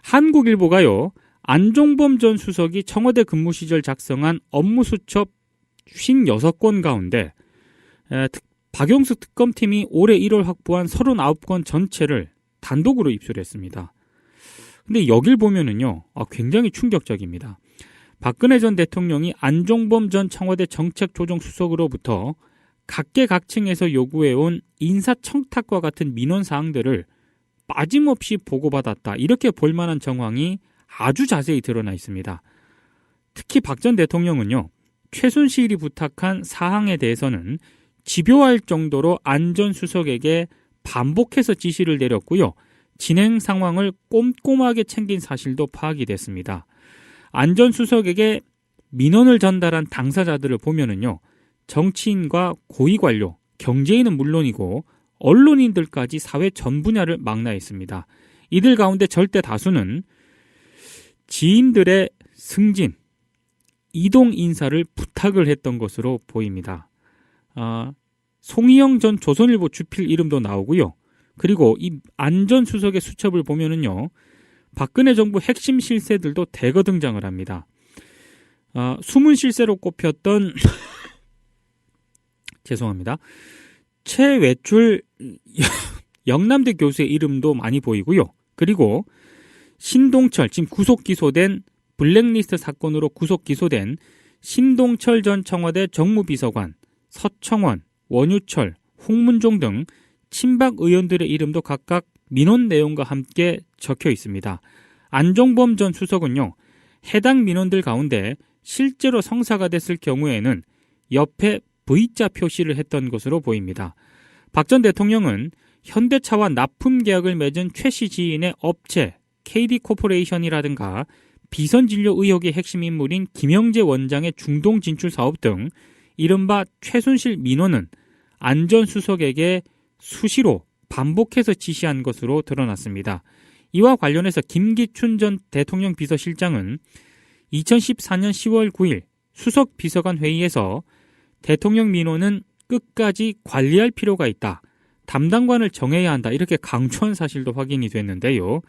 한국일보가요, 안종범 전 수석이 청와대 근무 시절 작성한 업무수첩 56건 가운데 박용수 특검팀이 올해 1월 확보한 39건 전체를 단독으로 입수했습니다. 근데 여길 보면은요, 굉장히 충격적입니다. 박근혜 전 대통령이 안종범 전 청와대 정책조정수석으로부터 각계각층에서 요구해온 인사청탁과 같은 민원사항들을 빠짐없이 보고받았다, 이렇게 볼만한 정황이 아주 자세히 드러나 있습니다. 특히 박 전 대통령은요, 최순실이 부탁한 사항에 대해서는 집요할 정도로 안 전 수석에게 반복해서 지시를 내렸고요, 진행 상황을 꼼꼼하게 챙긴 사실도 파악이 됐습니다. 안 전 수석에게 민원을 전달한 당사자들을 보면은요, 정치인과 고위관료, 경제인은 물론이고 언론인들까지 사회 전 분야를 망라했습니다. 이들 가운데 절대 다수는 지인들의 승진, 이동 인사를 부탁을 했던 것으로 보입니다. 송희영 전 조선일보 주필 이름도 나오고요. 그리고 이 안 전 수석의 수첩을 보면은요, 박근혜 정부 핵심 실세들도 대거 등장을 합니다. 숨은 실세로 꼽혔던 죄송합니다. 최외출 영남대 교수의 이름도 많이 보이고요. 그리고 신동철, 지금 구속 기소된, 블랙리스트 사건으로 구속 기소된 신동철 전 청와대 정무비서관, 서청원, 원유철, 홍문종 등 친박 의원들의 이름도 각각 민원 내용과 함께 적혀 있습니다. 안종범 전 수석은요, 해당 민원들 가운데 실제로 성사가 됐을 경우에는 옆에 V자 표시를 했던 것으로 보입니다. 박 전 대통령은 현대차와 납품 계약을 맺은 최 씨 지인의 업체 KD코퍼레이션이라든가 비선진료 의혹의 핵심 인물인 김영재 원장의 중동 진출 사업 등 이른바 최순실 민원은 안 전 수석에게 수시로 반복해서 지시한 것으로 드러났습니다. 이와 관련해서 김기춘 전 대통령 비서실장은 2014년 10월 9일 수석 비서관 회의에서 대통령 민원은 끝까지 관리할 필요가 있다, 담당관을 정해야 한다, 이렇게 강조한 사실도 확인이 됐는데요.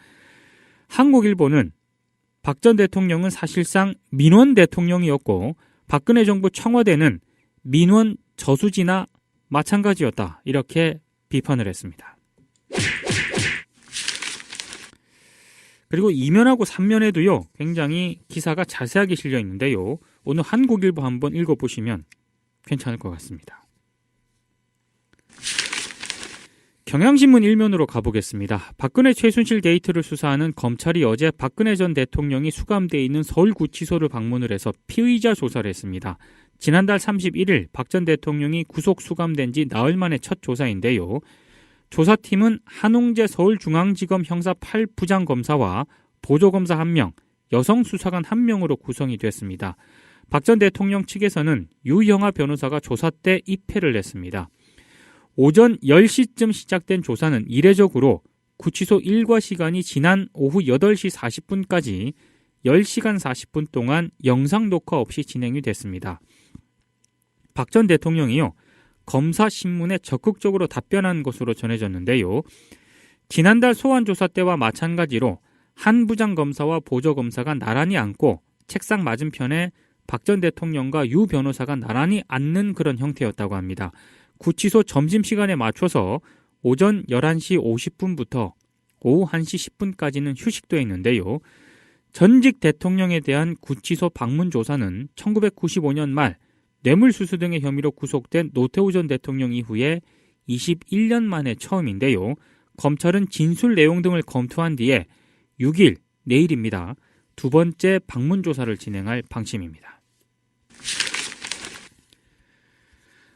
한국일보는 박 전 대통령은 사실상 민원 대통령이었고 박근혜 정부 청와대는 민원 저수지나 마찬가지였다, 이렇게 비판을 했습니다. 그리고 2면하고 3면에도요, 굉장히 기사가 자세하게 실려 있는데요. 오늘 한국일보 한번 읽어보시면 괜찮을 것 같습니다. 경향신문 1면으로 가보겠습니다. 박근혜 최순실 게이트를 수사하는 검찰이 어제 박근혜 전 대통령이 수감되어 있는 서울구치소를 방문을 해서 피의자 조사를 했습니다. 지난달 31일 박 전 대통령이 구속 수감된 지 나흘 만에 첫 조사인데요. 조사팀은 한홍재 서울중앙지검 형사 8부장검사와 보조검사 1명, 여성 수사관 1명으로 구성이 됐습니다. 박 전 대통령 측에서는 유영하 변호사가 조사 때 입회를 냈습니다. 오전 10시쯤 시작된 조사는 이례적으로 구치소 일과 시간이 지난 오후 8시 40분까지 10시간 40분 동안 영상 녹화 없이 진행이 됐습니다. 박 전 대통령이요, 검사 신문에 적극적으로 답변한 것으로 전해졌는데요. 지난달 소환조사 때와 마찬가지로 한 부장검사와 보조검사가 나란히 앉고 책상 맞은편에 박 전 대통령과 유 변호사가 나란히 앉는 그런 형태였다고 합니다. 구치소 점심시간에 맞춰서 오전 11시 50분부터 오후 1시 10분까지는 휴식도 했는데요. 전직 대통령에 대한 구치소 방문 조사는 1995년 말 뇌물수수 등의 혐의로 구속된 노태우 전 대통령 이후에 21년 만에 처음인데요. 검찰은 진술 내용 등을 검토한 뒤에 6일, 내일입니다, 두 번째 방문 조사를 진행할 방침입니다.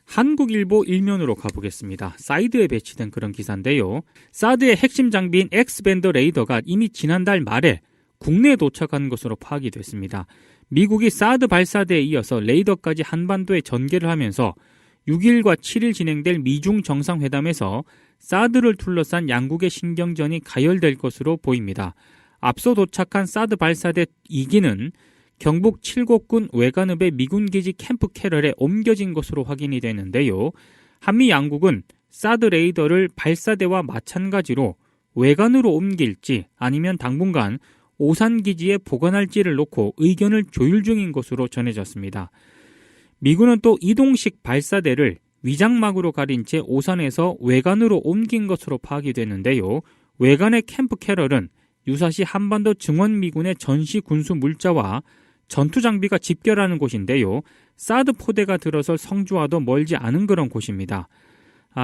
한국일보 1면으로 가보겠습니다. 사이드에 배치된 그런 기사인데요. 사드의 핵심 장비인 X밴드 레이더가 이미 지난달 말에 국내에 도착한 것으로 파악이 됐습니다. 미국이 사드 발사대에 이어서 레이더까지 한반도에 전개를 하면서 6일과 7일 진행될 미중 정상회담에서 사드를 둘러싼 양국의 신경전이 가열될 것으로 보입니다. 앞서 도착한 사드 발사대 2기는 경북 칠곡군 외관읍의 미군기지 캠프 캐럴에 옮겨진 것으로 확인이 되는데요. 한미 양국은 사드 레이더를 발사대와 마찬가지로 외관으로 옮길지 아니면 당분간 오산기지에 보관할지를 놓고 의견을 조율 중인 것으로 전해졌습니다. 미군은 또 이동식 발사대를 위장막으로 가린 채 오산에서 외관으로 옮긴 것으로 파악이 됐는데요. 외관의 캠프 캐럴은 유사시 한반도 증원미군의 전시 군수 물자와 전투 장비가 집결하는 곳인데요. 사드 포대가 들어설 성주와도 멀지 않은 그런 곳입니다.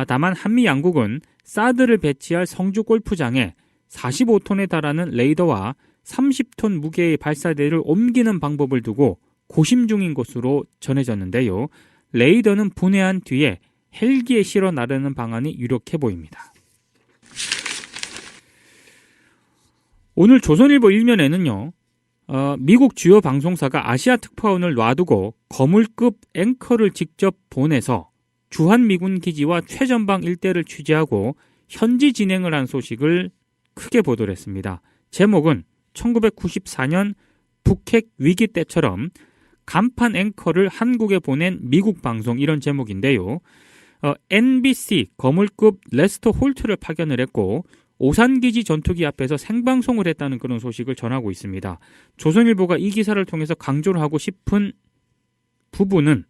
다만 한미 양국은 사드를 배치할 성주 골프장에 45톤에 달하는 레이더와 30톤 무게의 발사대를 옮기는 방법을 두고 고심 중인 것으로 전해졌는데요. 레이더는 분해한 뒤에 헬기에 실어 나르는 방안이 유력해 보입니다. 오늘 조선일보 1면에는요. 미국 주요 방송사가 아시아 특파원을 놔두고 거물급 앵커를 직접 보내서 주한미군 기지와 최전방 일대를 취재하고 현지 진행을 한 소식을 크게 보도를 했습니다. 제목은 1994년 북핵 위기 때처럼 간판 앵커를 한국에 보낸 미국 방송, 이런 제목인데요. NBC 거물급 레스터 홀트를 파견을 했고 오산기지 전투기 앞에서 생방송을 했다는 그런 소식을 전하고 있습니다. 조선일보가 이 기사를 통해서 강조를 하고 싶은 부분은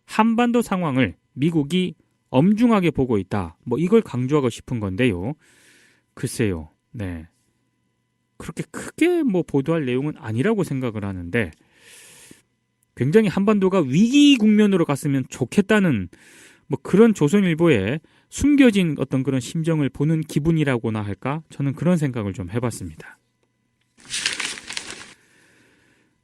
한반도 상황을 미국이 엄중하게 보고 있다. 이걸 강조하고 싶은 건데요. 글쎄요. 네. 그렇게 크게 보도할 내용은 아니라고 생각을 하는데 굉장히 한반도가 위기 국면으로 갔으면 좋겠다는 그런 조선일보의 숨겨진 어떤 그런 심정을 보는 기분이라고나 할까? 저는 그런 생각을 좀 해봤습니다.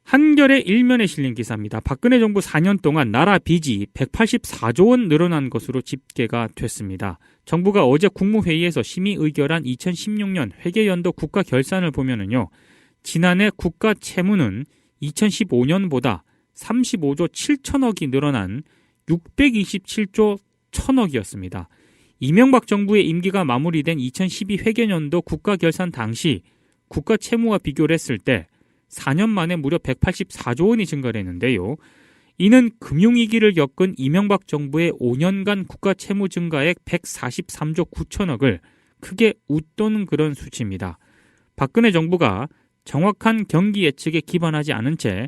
한겨레 1면에 실린 기사입니다. 박근혜 정부 4년 동안 나라 빚이 184조 원 늘어난 것으로 집계가 됐습니다. 정부가 어제 국무회의에서 심의 의결한 2016년 회계연도 국가 결산을 보면은요, 지난해 국가 채무는 2015년보다 35조 7천억이 늘어난 627조 1천억이었습니다. 이명박 정부의 임기가 마무리된 2012 회계연도 국가 결산 당시 국가 채무와 비교를 했을 때 4년 만에 무려 184조 원이 증가를 했는데요. 이는 금융위기를 겪은 이명박 정부의 5년간 국가 채무 증가액 143조 9천억을 크게 웃도는 그런 수치입니다. 박근혜 정부가 정확한 경기 예측에 기반하지 않은 채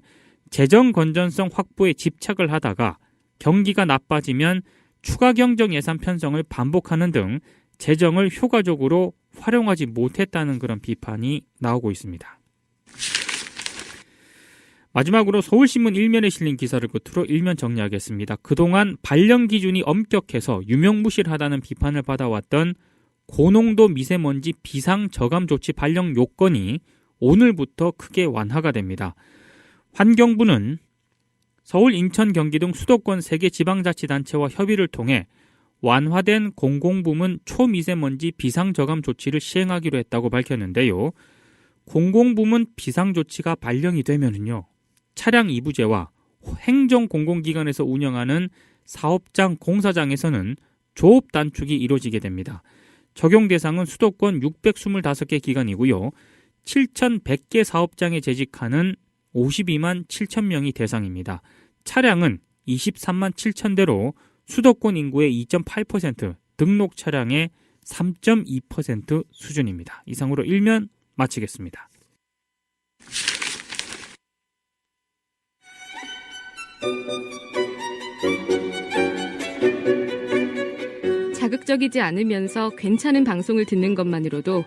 재정 건전성 확보에 집착을 하다가 경기가 나빠지면 추가 경정 예산 편성을 반복하는 등 재정을 효과적으로 활용하지 못했다는 그런 비판이 나오고 있습니다. 마지막으로 서울신문 1면에 실린 기사를 끝으로 1면 정리하겠습니다. 그동안 발령 기준이 엄격해서 유명무실하다는 비판을 받아왔던 고농도 미세먼지 비상저감 조치 발령 요건이 오늘부터 크게 완화가 됩니다. 환경부는 서울, 인천, 경기 등 수도권 3개 지방자치단체와 협의를 통해 완화된 공공부문 초미세먼지 비상저감 조치를 시행하기로 했다고 밝혔는데요. 공공부문 비상조치가 발령이 되면은요, 차량 이부제와 행정공공기관에서 운영하는 사업장, 공사장에서는 조업 단축이 이루어지게 됩니다. 적용 대상은 수도권 625개 기관이고요. 7,100개 사업장에 재직하는 52만 7천 명이 대상입니다. 차량은 23만 7천 대로 수도권 인구의 2.8%, 등록 차량의 3.2% 수준입니다. 이상으로 1면 마치겠습니다. 자극적이지 않으면서 괜찮은 방송을 듣는 것만으로도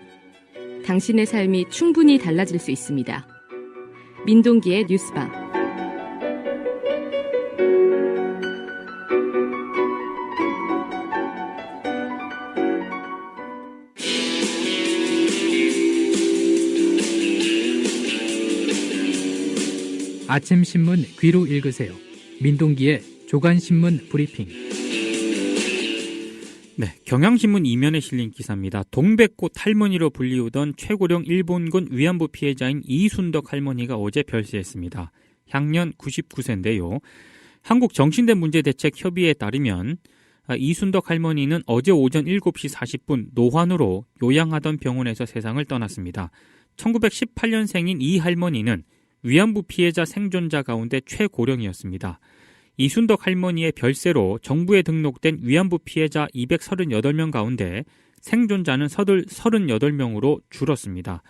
당신의 삶이 충분히 달라질 수 있습니다. 민동기의 뉴스방. 아침 신문 귀로 읽으세요. 민동기의 조간신문 브리핑. 네, 경향신문 2면에 실린 기사입니다. 동백꽃 할머니로 불리우던 최고령 일본군 위안부 피해자인 이순덕 할머니가 어제 별세했습니다. 향년 99세인데요. 한국정신대문제대책협의회에 따르면 이순덕 할머니는 어제 오전 7시 40분 노환으로 요양하던 병원에서 세상을 떠났습니다. 1918년생인 이 할머니는 위안부 피해자 생존자 가운데 최고령이었습니다. 이순덕 할머니의 별세로 정부에 등록된 위안부 피해자 238명 가운데 생존자는 38명으로 줄었습니다.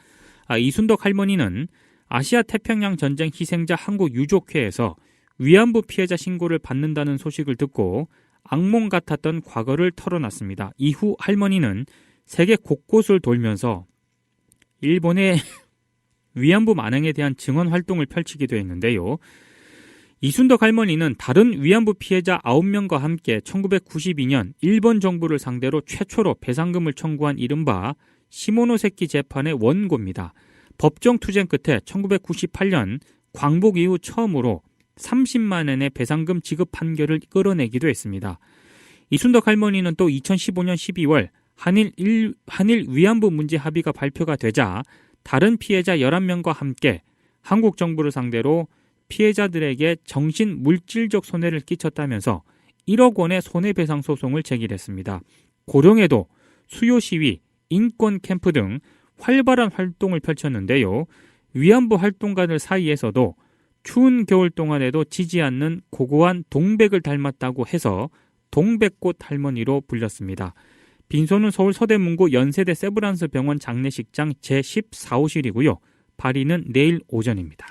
이순덕 할머니는 아시아 태평양 전쟁 희생자 한국 유족회에서 위안부 피해자 신고를 받는다는 소식을 듣고 악몽 같았던 과거를 털어놨습니다. 이후 할머니는 세계 곳곳을 돌면서 일본의 위안부 만행에 대한 증언 활동을 펼치기도 했는데요. 이순덕 할머니는 다른 위안부 피해자 9명과 함께 1992년 일본 정부를 상대로 최초로 배상금을 청구한 이른바 시모노세키 재판의 원고입니다. 법정 투쟁 끝에 1998년 광복 이후 처음으로 30만 엔의 배상금 지급 판결을 끌어내기도 했습니다. 이순덕 할머니는 또 2015년 12월 한일 위안부 문제 합의가 발표가 되자 다른 피해자 11명과 함께 한국 정부를 상대로 피해자들에게 정신 물질적 손해를 끼쳤다면서 1억 원의 손해배상 소송을 제기했습니다. 고령에도 수요 시위, 인권 캠프 등 활발한 활동을 펼쳤는데요. 위안부 활동가들 사이에서도 추운 겨울 동안에도 지지 않는 고고한 동백을 닮았다고 해서 동백꽃 할머니로 불렸습니다. 빈소는 서울 서대문구 연세대 세브란스 병원 장례식장 제14호실이고요. 발의는 내일 오전입니다.